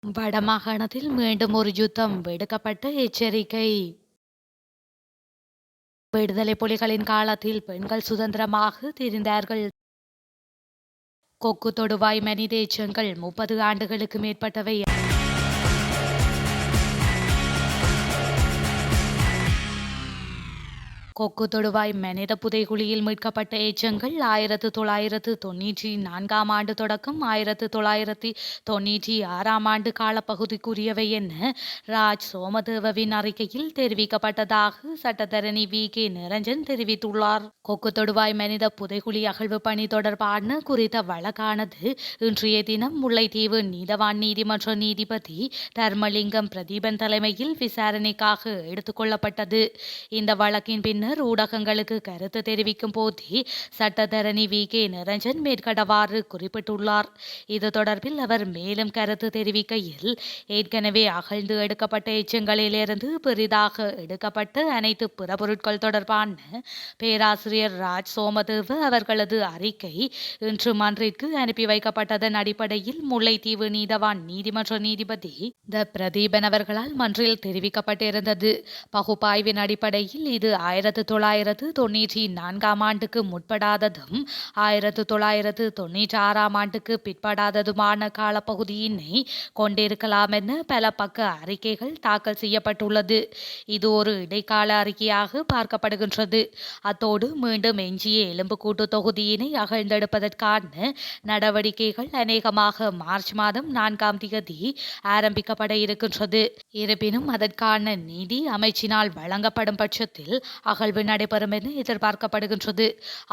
வடமாகாணத்தில் மீண்டும் ஒரு யுத்தம் வெடிக்கப்பட்ட எச்சரிக்கை. விடுதலை புலிகளின் காலத்தில் பெண்கள் சுதந்திரமாக திரிந்தார்கள். கொக்கு தொடுவாய் மனித எச்சங்கள் 30 ஆண்டுகளுக்கு மேற்பட்டவை. கொக்கு தொடுவாய் மனித புதைகுழியில் மீட்கப்பட்ட எச்சங்கள் 1994 ஆண்டு தொடக்கம் 1996 ஆண்டு காலப்பகுதிக்குரியவை என ராஜ் சோமதேவவின் அறிக்கையில் தெரிவிக்கப்பட்டதாக சட்டத்தரணி வி.கே. நிரஞ்சன் தெரிவித்துள்ளார். கொக்கு தொடுவாய் மனித புதைகுழி அகழ்வு பணி தொடர்பான குறித்த வழக்கானது இன்றைய தினம் முல்லைத்தீவு நீதவான் நீதிமன்ற நீதிபதி தர்மலிங்கம் பிரதீபன் தலைமையில் விசாரணைக்காக எடுத்துக் கொள்ளப்பட்டது. இந்த வழக்கின் பின்னர் ஊடகங்களுக்கு கருத்து தெரிவிக்கும் போதே சட்டத்தரணி வி.கே. நிரஞ்சன் மேற்கண்டவாறு குறிப்பிட்டுள்ளார். இது தொடர்பில் அவர் மேலும் கருத்து தெரிவிக்கையில், ஏற்கனவே அகழ்ந்து எடுக்கப்பட்ட எச்சங்களிலிருந்து பெரிதாக எடுக்கப்பட்ட அனைத்து பிறப்பொருட்கள் தொடர்பான பேராசிரியர் ராஜ் சோமதேவ அவர்களது அறிக்கை இன்று மன்றிற்கு அனுப்பி வைக்கப்பட்டதன் அடிப்படையில் முல்லைத்தீவு நீதவான் நீதிமன்ற நீதிபதி த பிரதீபன் அவர்களால் மன்றில் தெரிவிக்கப்பட்டிருந்தது. பகுப்பாய்வின் அடிப்படையில் இது 1994 ஆண்டுக்கு முற்படாததும் 1996 ஆண்டுக்கு பிற்படாததுமான காலப்பகுதியினை கொண்டிருக்கலாம் என பல பக்க அறிக்கைகள் தாக்கல் செய்யப்பட்டுள்ளது. இது ஒரு இடைக்கால அறிக்கையாக பார்க்கப்படுகின்றது. அத்தோடு மீண்டும் எஞ்சிய எலும்புக்கூட்டு தொகுதியினை அகழ்ந்தெடுப்பதற்கான நடவடிக்கைகள் அநேகமாக மார்ச் மாதம் 4ஆம் தேதி ஆரம்பிக்கப்பட இருக்கின்றது. இருப்பினும் அதற்கான நிதி அமைச்சினால் வழங்கப்படும் பட்சத்தில் அகழ்வு நடைபெறும் என எதிர்பார்க்கப்படுகின்றது.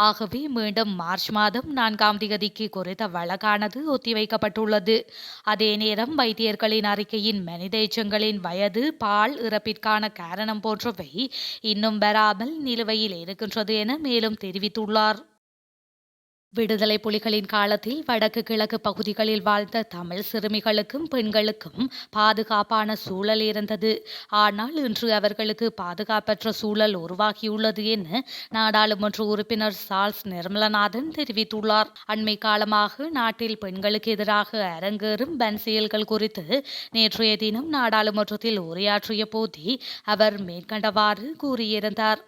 ஆகவே மீண்டும் மார்ச் மாதம் 4ஆம் தேதிக்கு குறித்த வழக்கானது ஒத்திவைக்கப்பட்டுள்ளது. அதே நேரம் வைத்தியர்களின் அறிக்கையின் மனித எச்சங்களின் வயது, பால், இறப்பிற்கான காரணம் போன்றவை இன்னும் வராமல் நிலுவையில் இருக்கின்றது என மேலும் தெரிவித்துள்ளார். விடுதலை புலிகளின் காலத்தில் வடக்கு கிழக்கு பகுதிகளில் வாழ்ந்த தமிழ் சிறுமிகளுக்கும் பெண்களுக்கும் பாதுகாப்பான சூழல் இருந்தது. ஆனால் இன்று அவர்களுக்கு பாதுகாப்பற்ற சூழல் உருவாகியுள்ளது என நாடாளுமன்ற உறுப்பினர் சார்ல்ஸ் நிர்மலநாதன் தெரிவித்துள்ளார். அண்மை காலமாக நாட்டில் பெண்களுக்கு எதிராக அரங்கேறும் வன்செயல்கள் குறித்து நேற்றைய தினம் நாடாளுமன்றத்தில் உரையாற்றிய போதே அவர் மேற்கண்டவாறு கூறியிருந்தார்.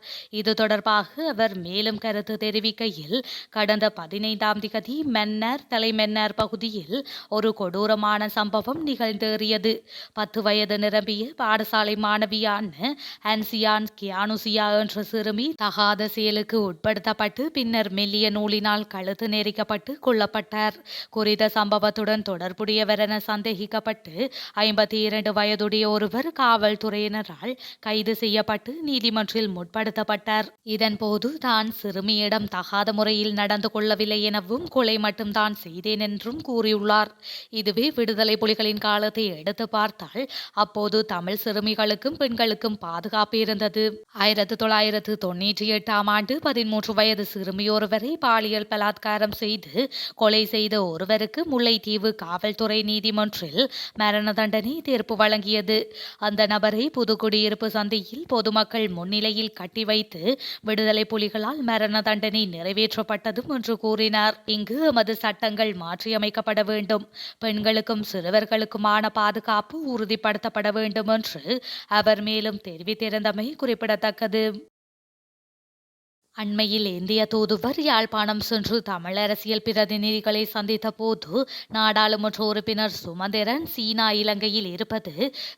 இது தொடர்பாக அவர் மேலும் கருத்து தெரிவிக்கையில், கடந்த 15ஆம் தேதி மன்னார் தலைமன்னார் பகுதியில் ஒரு கொடூரமான சம்பவம் நிகழ்ந்தேறியது. 10 வயது நிரம்பிய பாடசாலை மாணவியான அன்சியான் கியானுசியா என்ற சிறுமி தகாத செயலுக்கு உட்படுத்தப்பட்டு பின்னர் மெல்லிய நூலினால் கழுத்து நெரிக்கப்பட்டு கொல்லப்பட்டார். குறித்த சம்பவத்துடன் தொடர்புடையவர் என சந்தேகிக்கப்பட்டு 52 வயதுடைய ஒருவர் காவல்துறையினரால் கைது செய்யப்பட்டு நீதிமன்றில் முற்படுத்தப்பட்டார். இதன்போது தான் சிறுமியிடம் தகாத முறையில் நடந்து கொள்ளவில்லை எனவும் கொலை மட்டும்தான் செய்தேன் என்றும் கூறியுள்ளார். இதுவே விடுதலை புலிகளின் காலத்தை எடுத்து பார்த்தால் அப்போது தமிழ் சிறுமிகளுக்கும் பெண்களுக்கும் பாதுகாப்பு இருந்தது. 1998ஆம் ஆண்டு 13 வயது சிறுமியொருவரை பாலியல் பலாத்காரம் செய்து கொலை செய்த ஒருவருக்கு முல்லைத்தீவு காவல்துறை நீதிமன்றில் மரண தண்டனை தீர்ப்பு வழங்கியது. அந்த நபரை புதுக்குடியிருப்பு சந்தையில் பொதுமக்கள் முன்னிலையில் கட்டி வைத்து விடுதலை புலிகளால் மரண தண்டனை நிறைவேற்றப்பட்டதும் என்று கூறினார். இங்கு எமது சட்டங்கள் மாற்றியமைக்கப்பட வேண்டும், பெண்களுக்கும் சிறுவர்களுக்குமான பாதுகாப்பு உறுதிப்படுத்தப்பட வேண்டும் என்று அவர் மேலும் தெரிவித்திருந்தமை குறிப்பிடத்தக்கது. அண்மையில் இந்திய தூதுவர் யாழ்ப்பாணம் சென்று தமிழ் அரசியல் பிரதிநிதிகளை சந்தித்த போது நாடாளுமன்ற உறுப்பினர் சுமந்திரன் சீனா இலங்கையில் இருப்பது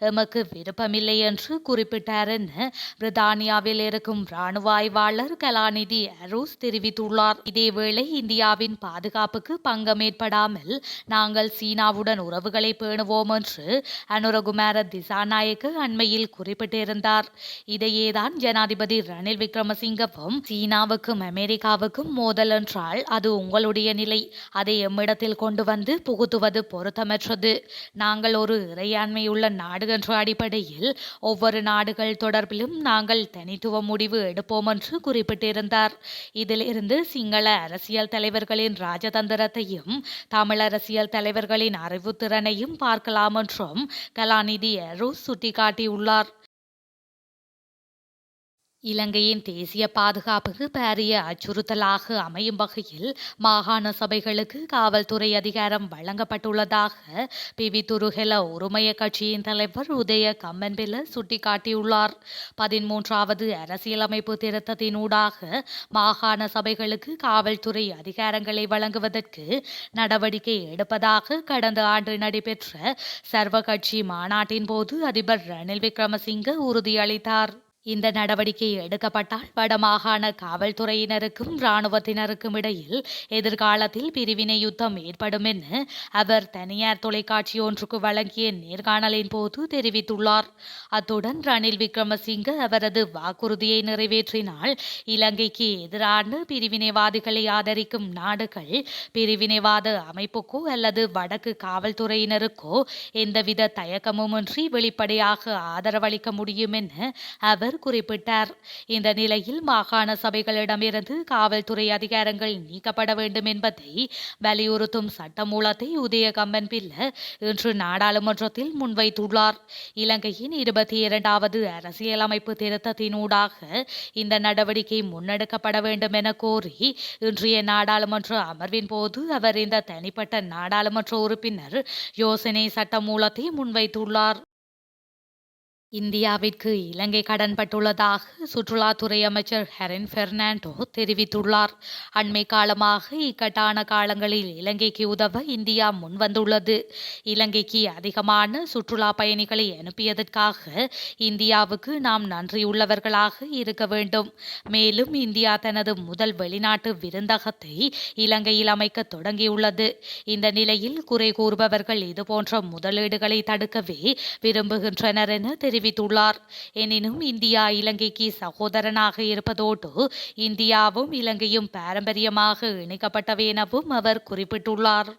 எமக்கு விருப்பமில்லை என்று குறிப்பிட்டார் என பிரித்தானியாவில் இருக்கும் இராணுவ ஆய்வாளர் கலாநிதி அரூஸ் தெரிவித்துள்ளார். இதேவேளை இந்தியாவின் பாதுகாப்புக்கு பங்கம் ஏற்படாமல் நாங்கள் சீனாவுடன் உறவுகளை பேணுவோம் என்று அனுரகுமார திசாநாயக்க அண்மையில் குறிப்பிட்டிருந்தார். இதையேதான் ஜனாதிபதி ரணில் விக்ரமசிங்கவும் சீனாவுக்கும் அமெரிக்காவுக்கும் மோதல் என்றால் அது உங்களுடைய நிலை, அதை எம்மிடத்தில் கொண்டு வந்து புகுத்துவது பொருத்தமற்றது. நாங்கள் ஒரு இறையாண்மையுள்ள நாடு என்ற அடிப்படையில் ஒவ்வொரு நாடுகள் தொடர்பிலும் நாங்கள் தனித்துவ முடிவு எடுப்போம் என்று குறிப்பிட்டிருந்தார். இதிலிருந்து சிங்கள அரசியல் தலைவர்களின் ராஜதந்திரத்தையும் தமிழ் அரசியல் தலைவர்களின் அறிவுத்திறனையும் பார்க்கலாம் என்றும் கலாநிதி அரூஸ் சுட்டிக்காட்டியுள்ளார். இலங்கையின் தேசிய பாதுகாப்புக்கு பாரிய அச்சுறுத்தலாக அமையும் வகையில் மாகாண சபைகளுக்கு காவல்துறை அதிகாரம் வழங்கப்பட்டுள்ளதாக பிவி துருகெல உரிமைய கட்சியின் தலைவர் உதய கம்மன்பில சுட்டிக்காட்டியுள்ளார். 13வது அரசியலமைப்பு திருத்தத்தினூடாக மாகாண சபைகளுக்கு காவல்துறை அதிகாரங்களை வழங்குவதற்கு நடவடிக்கை எடுப்பதாக கடந்த ஆண்டு நடைபெற்ற சர்வ கட்சி மாநாட்டின் போது அதிபர் ரணில் விக்ரமசிங்க உறுதியளித்தார். இந்த நடவடிக்கை எடுக்கப்பட்டால் வடமாகாண காவல்துறையினருக்கும் இராணுவத்தினருக்கும் இடையில் எதிர்காலத்தில் பிரிவினை யுத்தம் ஏற்படும் என அவர் தனியார் தொலைக்காட்சி ஒன்றுக்கு வழங்கிய நேர்காணலின் போது தெரிவித்துள்ளார். அத்துடன் ரணில் விக்ரமசிங்க அவரது வாக்குறுதியை நிறைவேற்றினால் இலங்கைக்கு எதிரான பிரிவினைவாதிகளை ஆதரிக்கும் நாடுகள் பிரிவினைவாத அமைப்புக்கோ அல்லது வடக்கு காவல்துறையினருக்கோ எந்தவித தயக்கமுமின்றி வெளிப்படையாக ஆதரவளிக்க முடியும் என அவர் குறிப்பிட்டார். இந்த நிலையில் மாகாண சபைகளிடமிருந்து காவல்துறை அதிகாரங்கள் நீக்கப்பட வேண்டும் என்பதை வலியுறுத்தும் சட்டமூலத்தை உதய கம்மன்பில இன்று நாடாளுமன்றத்தில் முன்வைத்துள்ளார். இலங்கையின் 22வது அரசியலமைப்பு திருத்தத்தினூடாக இந்த நடவடிக்கை முன்னெடுக்கப்பட வேண்டும் என கோரி இன்றைய நாடாளுமன்ற அமர்வின் போது அவர் இந்த தனிப்பட்ட நாடாளுமன்ற உறுப்பினர் யோசனை சட்டமூலத்தை முன்வைத்துள்ளார். இந்தியாவிற்கு இலங்கை கடன்பட்டுள்ளதாக சுற்றுலாத்துறை அமைச்சர் ஹெரின் பெர்னாண்டோ தெரிவித்துள்ளார். அண்மை காலமாக இக்கட்டான காலங்களில் இலங்கைக்கு உதவ இந்தியா முன்வந்துள்ளது. இலங்கைக்கு அதிகமான சுற்றுலா பயணிகளை அனுப்பியதற்காக இந்தியாவுக்கு நாம் நன்றியுள்ளவர்களாக இருக்க வேண்டும். மேலும் இந்தியா தனது முதல் வெளிநாட்டு விருந்தகத்தை இலங்கையில் அமைக்க தொடங்கியுள்ளது. இந்த நிலையில் குறை கூறுபவர்கள் இதுபோன்ற முதலீடுகளை தடுக்கவே விரும்புகின்றனர் என தெரிவித்துள்ளார். எனினும் இந்தியா இலங்கைக்கு சகோதரனாக இருப்பதோடு இந்தியாவும் இலங்கையும் பாரம்பரியமாக இணைக்கப்பட்டவை எனவும் அவர் குறிப்பிட்டுள்ளார்.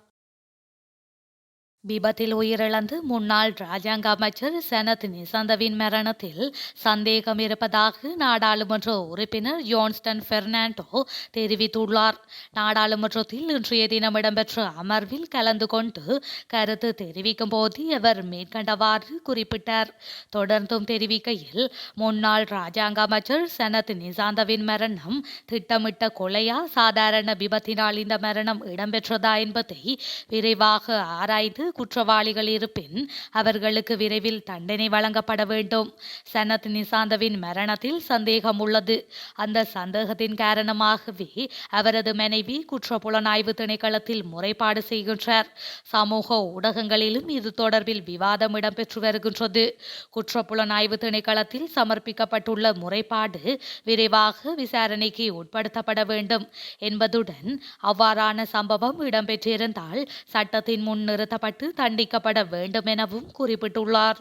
விபத்தில் உயிரிழந்து முன்னாள் ராஜாங்க அமைச்சர் சனத் நிசாந்தவின் மரணத்தில் சந்தேகம் இருப்பதாக நாடாளுமன்ற உறுப்பினர் ஜோன்ஸ்டன் பெர்னாண்டோ தெரிவித்துள்ளார். நாடாளுமன்றத்தில் இன்றைய தினம் இடம்பெற்ற அமர்வில் கலந்து கொண்டு கருத்து தெரிவிக்கும் போது அவர் மேற்கண்டவாறு குறிப்பிட்டார். தொடர்ந்தும் தெரிவிக்கையில், முன்னாள் ராஜாங்க அமைச்சர் சனத் நிசாந்தவின் மரணம் திட்டமிட்ட கொலையா சாதாரண விபத்தினால் இந்த மரணம் இடம்பெற்றதா என்பதை விரைவாக ஆராய்ந்து குற்றவாளிகள் இருப்பின் அவர்களுக்கு விரைவில் தண்டனை வழங்கப்பட வேண்டும். சனத் நிசாந்தவின் மரணத்தில் சந்தேகம் உள்ளது. அந்த சந்தேகத்தின் காரணமாகவே அவரது மனைவி குற்றப்புலனாய்வு திணைக்களத்தில் முறைப்பாடு செய்கின்றார். சமூக ஊடகங்களிலும் இது தொடர்பில் விவாதம் இடம்பெற்று வருகின்றது. குற்றப்புலனாய்வு திணைக்களத்தில் சமர்ப்பிக்கப்பட்டுள்ள முறைப்பாடு விரைவாக விசாரணைக்கு உட்படுத்தப்பட வேண்டும் என்பதுடன் அவ்வாறான சம்பவம் இடம்பெற்றிருந்தால் சட்டத்தின் முன் நிறுத்தப்பட்டு தண்டிக்கப்பட வேண்டும் எனவும் குறிப்பிட்டுள்ளார்.